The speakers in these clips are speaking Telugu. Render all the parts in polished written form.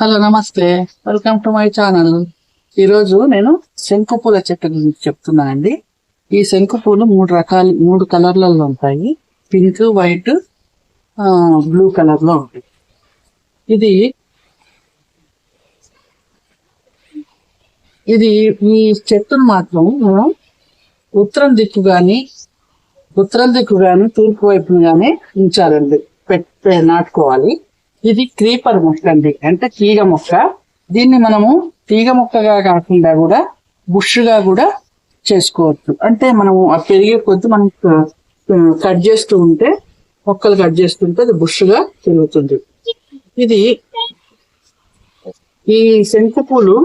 హలో నమస్తే, వెల్కమ్ టు మై ఛానల్. ఈరోజు నేను శంకు పూల చెట్టు గురించి చెప్తున్నానండి. ఈ శంకు పూలు మూడు కలర్లలో ఉంటాయి. పింక్, వైట్, బ్లూ కలర్ లో ఉంటాయి. ఇది ఈ చెట్టును మాత్రం మనం ఉత్తరం దిక్కు గాని తూర్పు వైపును గానీ ఉంచాలండి, నాటుకోవాలి. ఇది క్రీపర్ మొక్క అండి, అంటే తీగ మొక్క. దీన్ని మనము తీగ మొక్కగా కాకుండా కూడా బుష్గా కూడా చేసుకోవచ్చు. అంటే మనము పెరిగే కొద్ది మనం కట్ చేస్తూ ఉంటే, మొక్కలు కట్ చేస్తుంటే అది బుష్గా పెరుగుతుంది. ఈ శంకు పూలు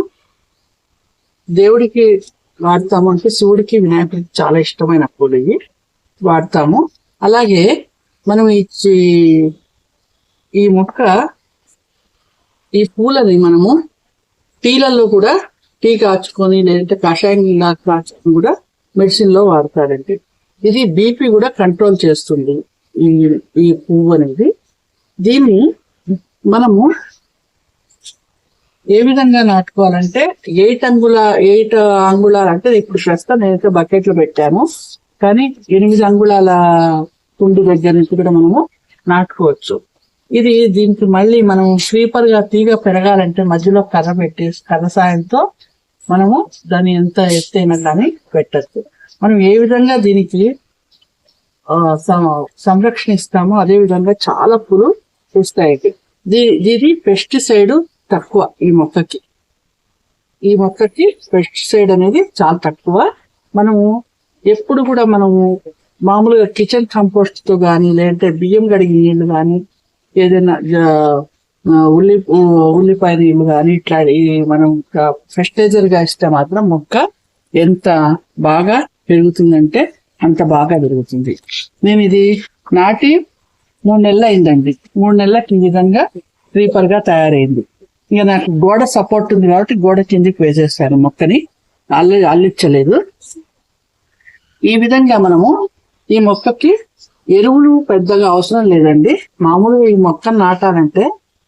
దేవుడికి వాడతాము, అంటే శివుడికి వినాయకుడికి చాలా ఇష్టమైన పూలు ఇవి వాడతాము. అలాగే మనం ఈ మొక్క ఈ పూలని మనము టీలలో కూడా టీ కాచుకొని, లేదంటే కషాయం కాచుకొని కూడా మెడిసిన్ లో వాడతారండి. ఇది బీపీ కూడా కంట్రోల్ చేస్తుంది ఈ పువ్వు అనేది. దీన్ని మనము ఏ విధంగా నాటుకోవాలంటే 8 అంగుళాలు అంటే ఇప్పుడు ప్రస్తుతం నేనైతే బకెట్ లో పెట్టాను, కానీ 8 అంగుళాల కుండి దగ్గర నుంచి కూడా మనము నాటుకోవచ్చు. దీనికి మళ్ళీ మనం స్వీపర్ గా తీగ పెరగాలంటే మధ్యలో కర్ర సాయంతో మనము దాన్ని ఎంత ఎత్తైనా కానీ పెట్టచ్చు. మనం ఏ విధంగా దీనికి సంరక్షణిస్తామో అదే విధంగా చాలా పూలు వస్తాయి. దీని పెస్టిసైడ్ తక్కువ. ఈ మొక్కకి పెస్టిసైడ్ అనేది చాలా తక్కువ. మనము ఎప్పుడు కూడా మామూలుగా కిచెన్ కంపోస్ట్ తో గానీ, లేదంటే బియ్యం కడిగి నీళ్లు గానీ, ఏదైనా ఉల్లిపాయ నీళ్ళు కానీ ఇట్లా మనం ఫెర్టిలైజర్ గా ఇస్తే మాత్రం మొక్క ఎంత బాగా పెరుగుతుందంటే అంత బాగా పెరుగుతుంది. నేను ఇది నాటి 3 నెలలు అయిందండి. 3 నెలలకి ఈ విధంగా క్రీపర్ గా తయారైంది. ఇక నాకు గోడ సపోర్ట్ ఉంది కాబట్టి గోడ కిందికి వేసేస్తాను, మొక్కని అల్లించలేదు. ఈ విధంగా మనము ఈ మొక్కకి ఎరువులు పెద్దగా అవసరం లేదండి. మామూలుగా ఈ మొక్కను నాటాలంటే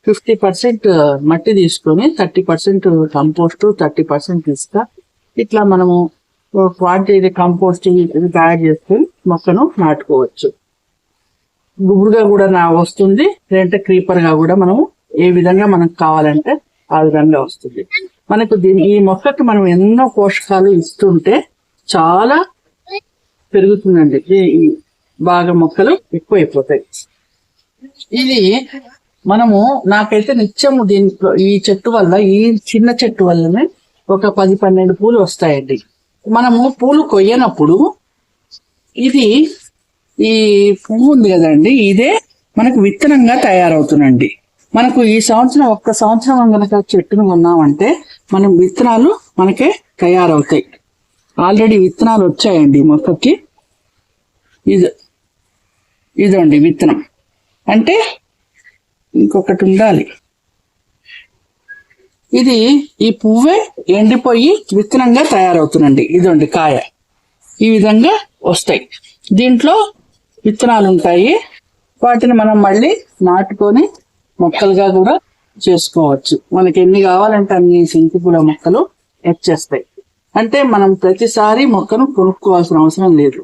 50% మట్టి తీసుకొని 30% కంపోస్ట్, 30% ఇసుక, ఇట్లా మనము క్వాంటిటీ కంపోస్ట్ తయారు చేసుకుని మొక్కను నాటుకోవచ్చు. గుబురుగా కూడా వస్తుంది, లేదంటే క్రీపర్ గా కూడా మనము ఏ విధంగా మనకు కావాలంటే ఆ విధంగా వస్తుంది. మనకు ఈ మొక్కకి మనం ఎన్నో పోషకాలు ఇస్తుంటే చాలా పెరుగుతుందండి. బాగా మొక్కలు ఎక్కువైపోతాయి. నాకైతే నిత్యము దీంట్లో ఈ చెట్టు వల్ల, ఈ చిన్న చెట్టు వల్లనే ఒక 10-12 పూలు వస్తాయండి. మనము పూలు కొయ్యనప్పుడు ఈ పువ్వు ఉంది కదండి, ఇదే మనకు విత్తనంగా తయారవుతుందండి. మనకు ఈ సంవత్సరం ఒక్క సంవత్సరం కనుక చెట్టును కొన్నామంటే మనం విత్తనాలు మనకే తయారవుతాయి. ఆల్రెడీ విత్తనాలు వచ్చాయండి మొక్కకి. ఇదండి విత్తనం. అంటే ఇంకొకటి ఉండాలి. ఈ పువ్వే ఎండిపోయి విత్తనంగా తయారవుతుందండి. ఇదండి కాయ. ఈ విధంగా వస్తాయి. దీంట్లో విత్తనాలు ఉంటాయి. వాటిని మనం మళ్ళీ నాటుకొని మొక్కలుగా కూడా చేసుకోవచ్చు. మనకి ఎన్ని కావాలంటే అన్ని శంకు పూల మొక్కలు వచ్చేస్తాయి. అంటే మనం ప్రతిసారి మొక్కను కొనుక్కోవాల్సిన అవసరం లేదు.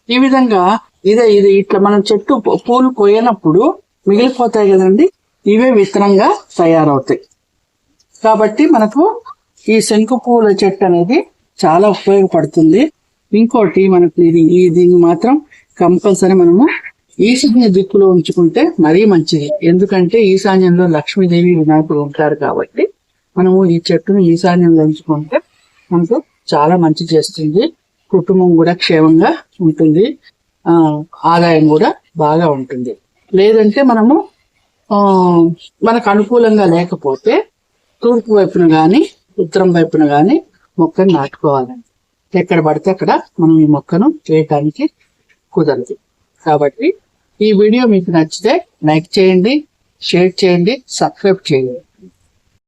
ఈ విధంగా ఇది ఇట్లా మనం చెట్టు పూలు కోయనప్పుడు మిగిలిపోతాయి కదండి, ఇవే విత్తనంగా తయారవుతాయి. కాబట్టి మనకు ఈ శంకు పూల చెట్టు అనేది చాలా ఉపయోగపడుతుంది. ఇంకోటి మనకు దీన్ని మాత్రం కంపల్సరీ మనము ఈశాన్య దిక్కులో ఉంచుకుంటే మరీ మంచిది. ఎందుకంటే ఈశాన్యంలో లక్ష్మీదేవి, వినాయకుడు ఉంటారు కాబట్టి మనము ఈ చెట్టును ఈశాన్యంలో ఉంచుకుంటే మనకు చాలా మంచి చేస్తుంది. కుటుంబం కూడా క్షేమంగా ఉంటుంది, ఆదాయం కూడా బాగా ఉంటుంది. లేదంటే మనకు అనుకూలంగా లేకపోతే తూర్పు వైపున గాని ఉత్తరం వైపున గాని మొక్కను నాటుకోవాలండి. ఎక్కడ పడితే అక్కడ మనం ఈ మొక్కను వేయటానికి కుదరదు. కాబట్టి ఈ వీడియో మీకు నచ్చితే లైక్ చేయండి, షేర్ చేయండి, సబ్స్క్రైబ్ చేయండి.